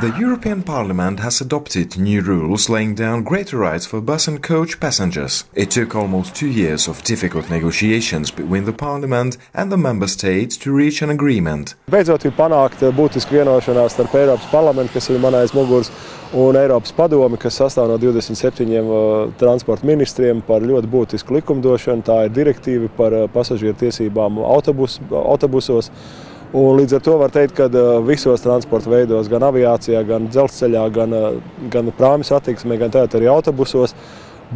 The European Parliament has adopted new rules laying down greater rights for bus and coach passengers. It took almost 2 years of difficult negotiations between the Parliament and the Member States to reach an agreement. Beidzot ir panākt būtiska vienošanās starp Eiropas Parlamentu, kas ir man aiz muguras, un Eiropas Padomi, kas sastāv no 27 transporta ministriem par ļoti būtisku likumdošanu. Tā ir direktīva par pasažieru tiesībām autobusos. Un līdz ar to var teikt, ka visos transporta veidos, gan aviācijā, gan dzelzceļā, gan prāmju satiksmē, gan tātad arī autobusos,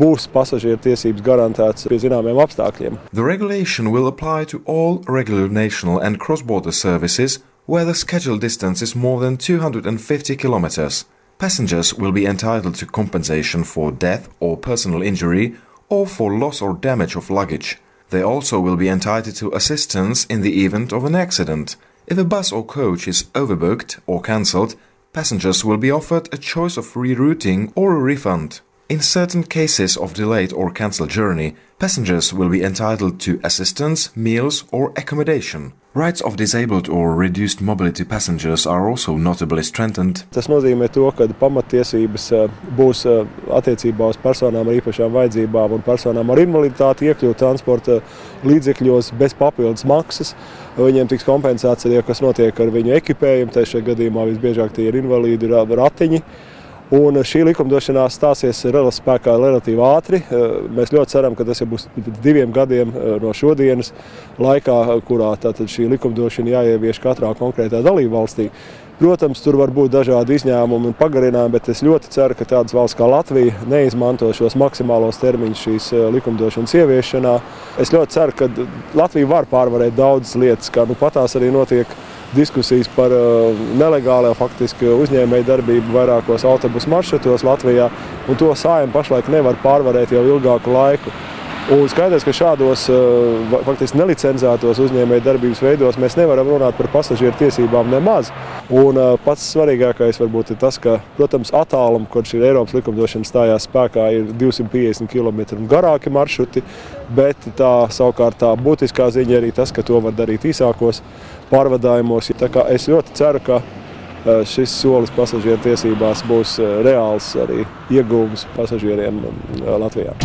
būs pasažieru tiesības garantētas pie zināmiem apstākļiem. The regulation will apply to all regular national and cross-border services where the scheduled distance is more than 250 kilometers. Passengers will be entitled to compensation for death or personal injury or for loss or damage of luggage. They also will be entitled to assistance in the event of an accident. If a bus or coach is overbooked or cancelled, passengers will be offered a choice of rerouting or a refund. In certain cases of delayed or cancelled journey, passengers will be entitled to assistance, meals or accommodation. Rights of disabled or reduced mobility passengers are also notably strengthened. Tas nozīmē to, ka pamattiesības būs attiecībā uz personām ar īpašām vajadzībām un personām ar invaliditāti iekļūt transporta līdzekļos bez papildus maksas. Viņiem tiks kompensēts arī, kas notiek ar viņu ekipējumu. Šajā gadījumā visbiežāk tie ir invalīdi ratiņi. Un šī likumdošanā stāsies spēkā relatīvi ātri. Mēs ļoti ceram, ka tas jau būs 2 gadiem no šodienas laikā, kurā tātad šī likumdošana jāievieš katrā konkrētā dalībvalstī. Protams, tur var būt dažādi izņēmumi un pagarinājumi, bet es ļoti ceru, ka tādas valsts kā Latvija neizmanto šos maksimālos termiņus šīs likumdošanas ieviešanā. Es ļoti ceru, ka Latvija var pārvarēt daudzas lietas, kā patās arī notiek diskusijas par nelegālo faktiski uzņēmēju darbību vairākos autobusu maršrutos Latvijā, un to Saeima pašlaik nevar pārvarēt jau ilgāku laiku. Un skaidrs, ka šādos faktiski nelicenzētos uzņēmēju darbības veidos mēs nevaram runāt par pasažieru tiesībām nemaz. Un pats svarīgākais varbūt ir tas, ka, protams, attālumi, kurš ir Eiropas likumdošana stājās spēkā, ir 250 km un garāki maršruti, bet savukārt tā būtiskā ziņa arī tas, ka to var darīt īsākos pārvadājumos. Tā kā es ļoti ceru, ka šis solis pasažieru tiesībās būs reāls arī ieguvums pasažieriem Latvijā.